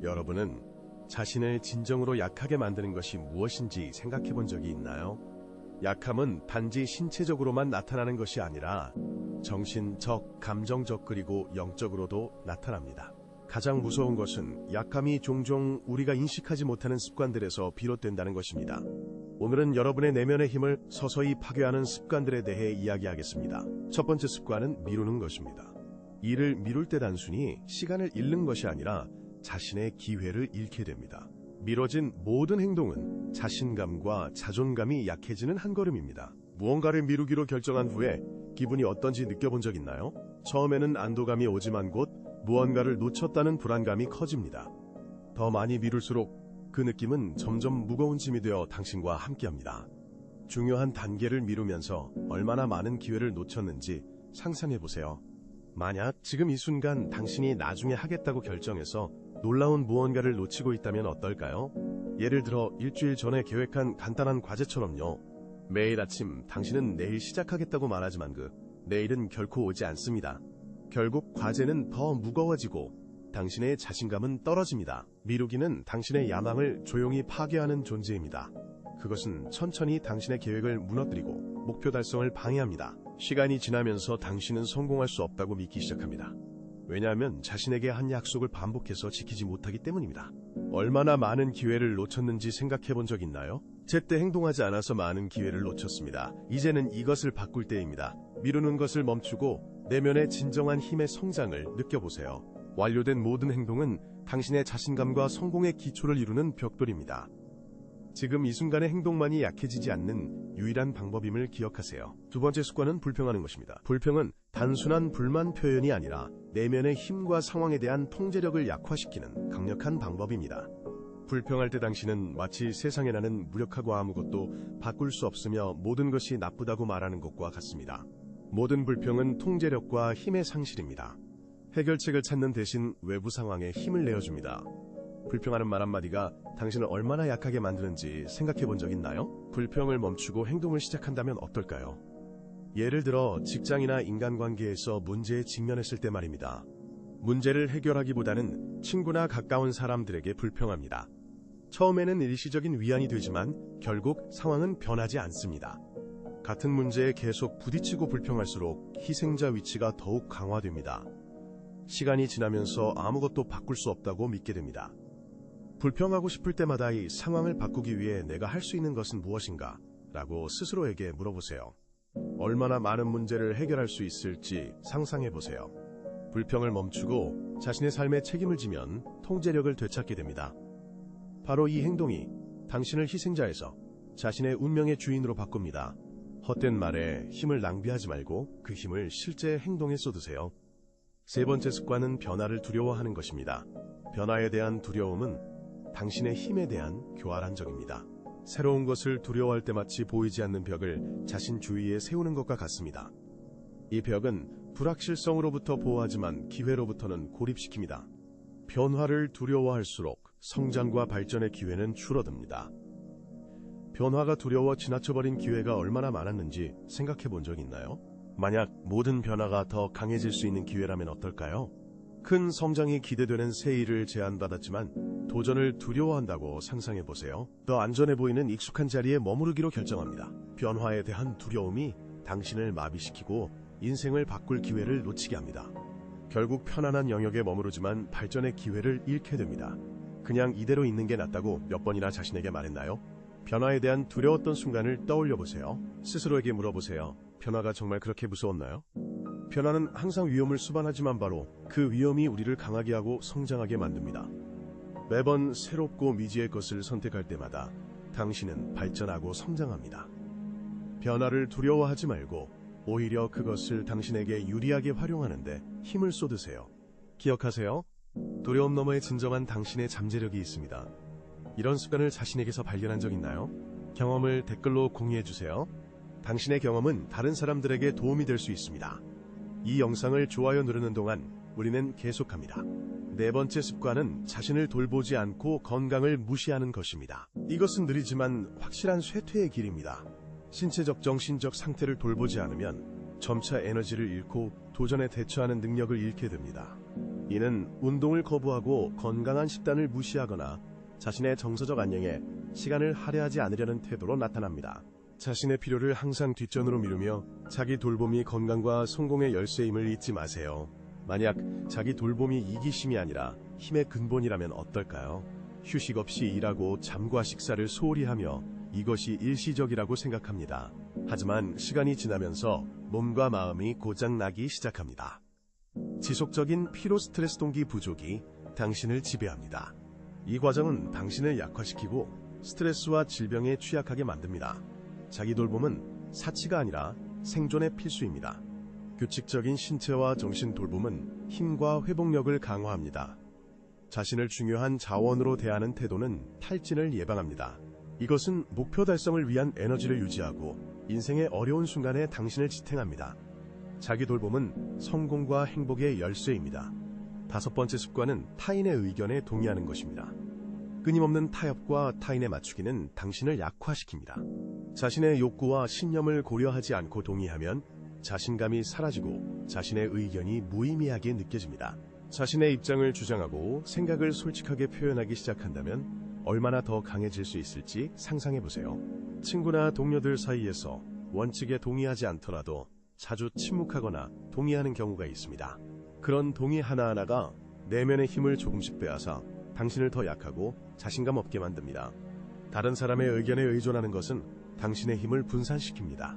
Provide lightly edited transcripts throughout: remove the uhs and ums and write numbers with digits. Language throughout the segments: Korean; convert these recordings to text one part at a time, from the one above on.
여러분은 자신을 진정으로 약하게 만드는 것이 무엇인지 생각해 본 적이 있나요? 약함은 단지 신체적으로만 나타나는 것이 아니라 정신적, 감정적 그리고 영적으로도 나타납니다. 가장 무서운 것은 약함이 종종 우리가 인식하지 못하는 습관들에서 비롯된다는 것입니다. 오늘은 여러분의 내면의 힘을 서서히 파괴하는 습관들에 대해 이야기하겠습니다. 첫 번째 습관은 미루는 것입니다. 일을 미룰 때 단순히 시간을 잃는 것이 아니라 자신의 기회를 잃게 됩니다. 미뤄진 모든 행동은 자신감과 자존감이 약해지는 한 걸음입니다. 무언가를 미루기로 결정한 후에 기분이 어떤지 느껴본 적 있나요? 처음에는 안도감이 오지만 곧 무언가를 놓쳤다는 불안감이 커집니다. 더 많이 미룰수록 그 느낌은 점점 무거운 짐이 되어 당신과 함께합니다. 중요한 단계를 미루면서 얼마나 많은 기회를 놓쳤는지 상상해보세요. 만약 지금 이 순간 당신이 나중에 하겠다고 결정해서 놀라운 무언가를 놓치고 있다면 어떨까요? 예를 들어 일주일 전에 계획한 간단한 과제처럼요. 매일 아침 당신은 내일 시작하겠다고 말하지만 내일은 결코 오지 않습니다. 결국 과제는 더 무거워지고 당신의 자신감은 떨어집니다. 미루기는 당신의 야망을 조용히 파괴하는 존재입니다. 그것은 천천히 당신의 계획을 무너뜨리고 목표 달성을 방해합니다. 시간이 지나면서 당신은 성공할 수 없다고 믿기 시작합니다. 왜냐하면 자신에게 한 약속을 반복해서 지키지 못하기 때문입니다. 얼마나 많은 기회를 놓쳤는지 생각해 본 적 있나요? 제때 행동하지 않아서 많은 기회를 놓쳤습니다. 이제는 이것을 바꿀 때입니다. 미루는 것을 멈추고 내면의 진정한 힘의 성장을 느껴보세요. 완료된 모든 행동은 당신의 자신감과 성공의 기초를 이루는 벽돌입니다. 지금 이 순간의 행동만이 약해지지 않는 유일한 방법임을 기억하세요. 두 번째 습관은 불평하는 것입니다. 불평은 단순한 불만 표현이 아니라 내면의 힘과 상황에 대한 통제력을 약화시키는 강력한 방법입니다. 불평할 때 당신은 마치 세상에 나는 무력하고 아무것도 바꿀 수 없으며 모든 것이 나쁘다고 말하는 것과 같습니다. 모든 불평은 통제력과 힘의 상실입니다. 해결책을 찾는 대신 외부 상황에 힘을 내어줍니다. 불평하는 말 한마디가 당신을 얼마나 약하게 만드는지 생각해 본 적 있나요? 불평을 멈추고 행동을 시작한다면 어떨까요? 예를 들어 직장이나 인간관계에서 문제에 직면했을 때 말입니다. 문제를 해결하기보다는 친구나 가까운 사람들에게 불평합니다. 처음에는 일시적인 위안이 되지만 결국 상황은 변하지 않습니다. 같은 문제에 계속 부딪히고 불평할수록 희생자 위치가 더욱 강화됩니다. 시간이 지나면서 아무것도 바꿀 수 없다고 믿게 됩니다. 불평하고 싶을 때마다 이 상황을 바꾸기 위해 내가 할 수 있는 것은 무엇인가? 라고 스스로에게 물어보세요. 얼마나 많은 문제를 해결할 수 있을지 상상해보세요. 불평을 멈추고 자신의 삶에 책임을 지면 통제력을 되찾게 됩니다. 바로 이 행동이 당신을 희생자에서 자신의 운명의 주인으로 바꿉니다. 헛된 말에 힘을 낭비하지 말고 그 힘을 실제 행동에 쏟으세요. 세 번째 습관은 변화를 두려워하는 것입니다. 변화에 대한 두려움은 당신의 힘에 대한 교활한 적입니다. 새로운 것을 두려워할 때 마치 보이지 않는 벽을 자신 주위에 세우는 것과 같습니다. 이 벽은 불확실성으로부터 보호하지만 기회로부터는 고립시킵니다. 변화를 두려워할수록 성장과 발전의 기회는 줄어듭니다. 변화가 두려워 지나쳐버린 기회가 얼마나 많았는지 생각해 본 적 있나요? 만약 모든 변화가 더 강해질 수 있는 기회라면 어떨까요? 큰 성장이 기대되는 새 일을 제안받았지만 도전을 두려워한다고 상상해보세요. 더 안전해 보이는 익숙한 자리에 머무르기로 결정합니다. 변화에 대한 두려움이 당신을 마비시키고 인생을 바꿀 기회를 놓치게 합니다. 결국 편안한 영역에 머무르지만 발전의 기회를 잃게 됩니다. 그냥 이대로 있는 게 낫다고 몇 번이나 자신에게 말했나요? 변화에 대한 두려웠던 순간을 떠올려보세요. 스스로에게 물어보세요. 변화가 정말 그렇게 무서웠나요? 변화는 항상 위험을 수반하지만 바로 그 위험이 우리를 강하게 하고 성장하게 만듭니다. 매번 새롭고 미지의 것을 선택할 때마다 당신은 발전하고 성장합니다. 변화를 두려워하지 말고 오히려 그것을 당신에게 유리하게 활용하는데 힘을 쏟으세요. 기억하세요. 두려움 너머에 진정한 당신의 잠재력이 있습니다. 이런 습관을 자신에게서 발견한 적 있나요? 경험을 댓글로 공유해주세요. 당신의 경험은 다른 사람들에게 도움이 될 수 있습니다. 이 영상을 좋아요 누르는 동안 우리는 계속합니다. 네 번째 습관은 자신을 돌보지 않고 건강을 무시하는 것입니다. 이것은 느리지만 확실한 쇠퇴의 길입니다. 신체적, 정신적 상태를 돌보지 않으면 점차 에너지를 잃고 도전에 대처하는 능력을 잃게 됩니다. 이는 운동을 거부하고 건강한 식단을 무시하거나 자신의 정서적 안녕에 시간을 할애하지 않으려는 태도로 나타납니다. 자신의 필요를 항상 뒷전으로 미루며 자기 돌봄이 건강과 성공의 열쇠임을 잊지 마세요. 만약 자기 돌봄이 이기심이 아니라 힘의 근본이라면 어떨까요? 휴식 없이 일하고 잠과 식사를 소홀히 하며 이것이 일시적이라고 생각합니다. 하지만 시간이 지나면서 몸과 마음이 고장나기 시작합니다. 지속적인 피로 스트레스 동기 부족이 당신을 지배합니다. 이 과정은 당신을 약화시키고 스트레스와 질병에 취약하게 만듭니다. 자기 돌봄은 사치가 아니라 생존의 필수입니다. 규칙적인 신체와 정신 돌봄은 힘과 회복력을 강화합니다. 자신을 중요한 자원으로 대하는 태도는 탈진을 예방합니다. 이것은 목표 달성을 위한 에너지를 유지하고 인생의 어려운 순간에 당신을 지탱합니다. 자기 돌봄은 성공과 행복의 열쇠입니다. 5번째 습관은 타인의 의견에 동의하는 것입니다. 끊임없는 타협과 타인에 맞추기는 당신을 약화시킵니다. 자신의 욕구와 신념을 고려하지 않고 동의하면 자신감이 사라지고 자신의 의견이 무의미하게 느껴집니다. 자신의 입장을 주장하고 생각을 솔직하게 표현하기 시작한다면 얼마나 더 강해질 수 있을지 상상해보세요. 친구나 동료들 사이에서 원칙에 동의하지 않더라도 자주 침묵하거나 동의하는 경우가 있습니다. 그런 동의 하나하나가 내면의 힘을 조금씩 빼앗아 당신을 더 약하고 자신감 없게 만듭니다. 다른 사람의 의견에 의존하는 것은 당신의 힘을 분산시킵니다.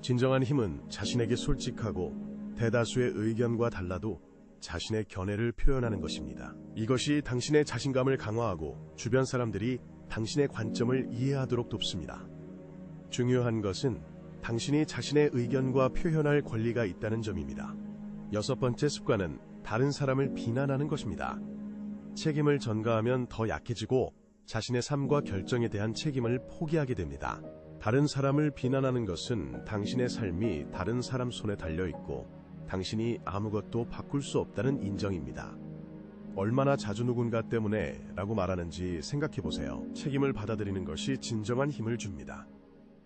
진정한 힘은 자신에게 솔직하고 대다수의 의견과 달라도 자신의 견해를 표현하는 것입니다. 이것이 당신의 자신감을 강화하고 주변 사람들이 당신의 관점을 이해하도록 돕습니다. 중요한 것은 당신이 자신의 의견과 표현할 권리가 있다는 점입니다. 6번째 습관은 다른 사람을 비난하는 것입니다. 책임을 전가하면 더 약해지고 자신의 삶과 결정에 대한 책임을 포기하게 됩니다. 다른 사람을 비난하는 것은 당신의 삶이 다른 사람 손에 달려있고 당신이 아무것도 바꿀 수 없다는 인정입니다. 얼마나 자주 누군가 때문에 라고 말하는지 생각해보세요. 책임을 받아들이는 것이 진정한 힘을 줍니다.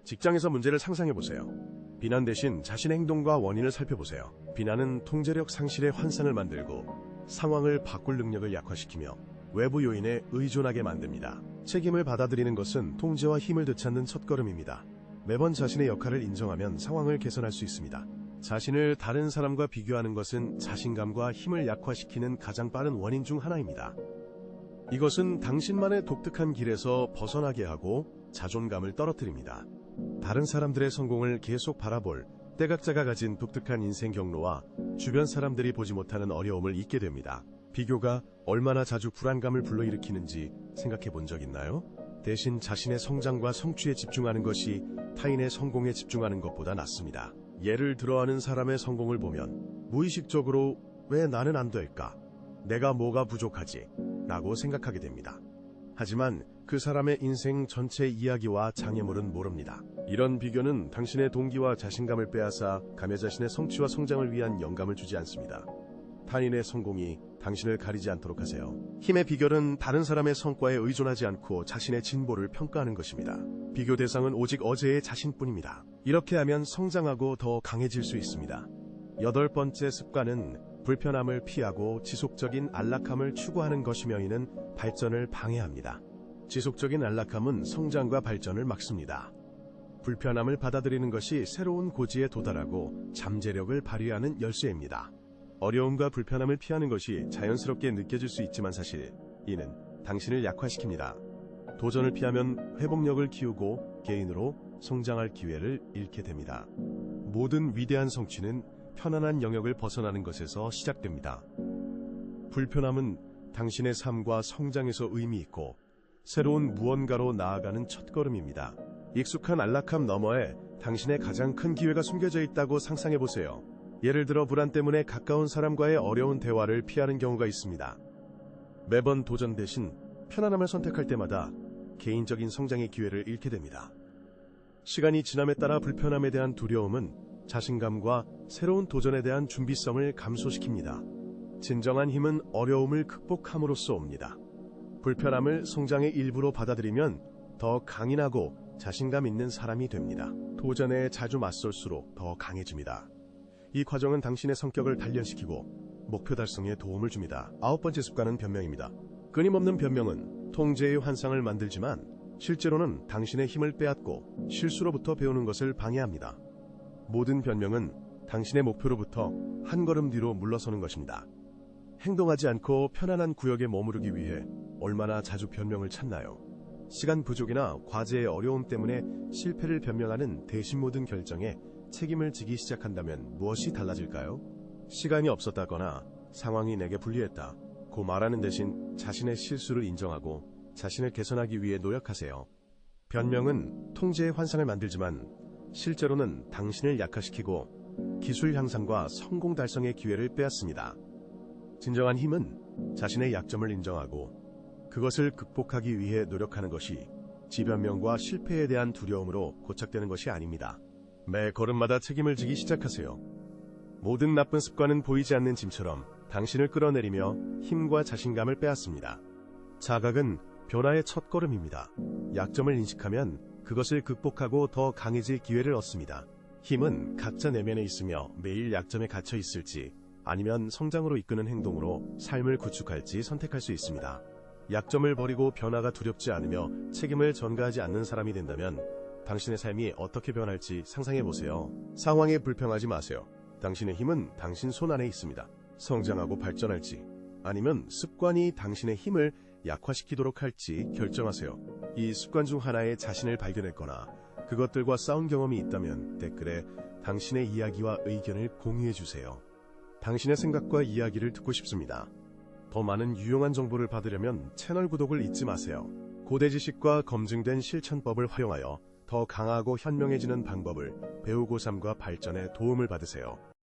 직장에서 문제를 상상해보세요. 비난 대신 자신의 행동과 원인을 살펴보세요. 비난은 통제력 상실의 환상을 만들고 상황을 바꿀 능력을 약화시키며 외부 요인에 의존하게 만듭니다. 책임을 받아들이는 것은 통제와 힘을 되찾는 첫걸음입니다. 매번 자신의 역할을 인정하면 상황을 개선할 수 있습니다. 자신을 다른 사람과 비교하는 것은 자신감과 힘을 약화시키는 가장 빠른 원인 중 하나입니다. 이것은 당신만의 독특한 길에서 벗어나게 하고 자존감을 떨어뜨립니다. 다른 사람들의 성공을 계속 바라볼 때각자가 가진 독특한 인생 경로와 주변 사람들이 보지 못하는 어려움을 잊게 됩니다. 비교가 얼마나 자주 불안감을 불러일으키는지 생각해 본 적 있나요? 대신 자신의 성장과 성취에 집중하는 것이 타인의 성공에 집중하는 것보다 낫습니다. 예를 들어하는 사람의 성공을 보면 무의식적으로 왜 나는 안 될까? 내가 뭐가 부족하지? 라고 생각하게 됩니다. 하지만 그 사람의 인생 전체 이야기와 장애물은 모릅니다. 이런 비교는 당신의 동기와 자신감을 빼앗아 감히 자신의 성취와 성장을 위한 영감을 주지 않습니다. 타인의 성공이 당신을 가리지 않도록 하세요. 힘의 비결은 다른 사람의 성과에 의존하지 않고 자신의 진보를 평가하는 것입니다. 비교 대상은 오직 어제의 자신뿐입니다. 이렇게 하면 성장하고 더 강해질 수 있습니다. 8번째 습관은 불편함을 피하고 지속적인 안락함을 추구하는 것이며 이는 발전을 방해합니다. 지속적인 안락함은 성장과 발전을 막습니다. 불편함을 받아들이는 것이 새로운 고지에 도달하고 잠재력을 발휘하는 열쇠입니다. 어려움과 불편함을 피하는 것이 자연스럽게 느껴질 수 있지만 사실 이는 당신을 약화시킵니다. 도전을 피하면 회복력을 키우고 개인으로 성장할 기회를 잃게 됩니다. 모든 위대한 성취는 편안한 영역을 벗어나는 것에서 시작됩니다. 불편함은 당신의 삶과 성장에서 의미 있고 새로운 무언가로 나아가는 첫걸음입니다. 익숙한 안락함 너머에 당신의 가장 큰 기회가 숨겨져 있다고 상상해보세요. 예를 들어 불안 때문에 가까운 사람과의 어려운 대화를 피하는 경우가 있습니다. 매번 도전 대신 편안함을 선택할 때마다 개인적인 성장의 기회를 잃게 됩니다. 시간이 지남에 따라 불편함에 대한 두려움은 자신감과 새로운 도전에 대한 준비성을 감소시킵니다. 진정한 힘은 어려움을 극복함으로써 옵니다. 불편함을 성장의 일부로 받아들이면 더 강인하고 자신감 있는 사람이 됩니다. 도전에 자주 맞설수록 더 강해집니다. 이 과정은 당신의 성격을 단련시키고 목표 달성에 도움을 줍니다. 9번째 습관은 변명입니다. 끊임없는 변명은 통제의 환상을 만들지만 실제로는 당신의 힘을 빼앗고 실수로부터 배우는 것을 방해합니다. 모든 변명은 당신의 목표로부터 한 걸음 뒤로 물러서는 것입니다. 행동하지 않고 편안한 구역에 머무르기 위해 얼마나 자주 변명을 찾나요? 시간 부족이나 과제의 어려움 때문에 실패를 변명하는 대신 모든 결정에 책임을 지기 시작한다면 무엇이 달라질까요? 시간이 없었다거나 상황이 내게 불리했다 고 말하는 대신 자신의 실수를 인정하고 자신을 개선하기 위해 노력하세요. 변명은 통제의 환상을 만들지만 실제로는 당신을 약화시키고 기술 향상과 성공 달성의 기회를 빼앗습니다. 진정한 힘은 자신의 약점을 인정하고 그것을 극복하기 위해 노력하는 것이 지변명과 실패에 대한 두려움으로 고착되는 것이 아닙니다. 매 걸음마다 책임을 지기 시작하세요. 모든 나쁜 습관은 보이지 않는 짐처럼 당신을 끌어내리며 힘과 자신감을 빼앗습니다. 자각은 변화의 첫 걸음입니다. 약점을 인식하면 그것을 극복하고 더 강해질 기회를 얻습니다. 힘은 각자 내면에 있으며 매일 약점에 갇혀 있을지 아니면 성장으로 이끄는 행동으로 삶을 구축할지 선택할 수 있습니다. 약점을 버리고 변화가 두렵지 않으며 책임을 전가하지 않는 사람이 된다면 당신의 삶이 어떻게 변할지 상상해보세요. 상황에 불평하지 마세요. 당신의 힘은 당신 손 안에 있습니다. 성장하고 발전할지 아니면 습관이 당신의 힘을 약화시키도록 할지 결정하세요. 이 습관 중 하나에 자신을 발견했거나 그것들과 싸운 경험이 있다면 댓글에 당신의 이야기와 의견을 공유해주세요. 당신의 생각과 이야기를 듣고 싶습니다. 더 많은 유용한 정보를 받으려면 채널 구독을 잊지 마세요. 고대 지식과 검증된 실천법을 활용하여 더 강하고 현명해지는 방법을 배우고 삶과 발전에 도움을 받으세요.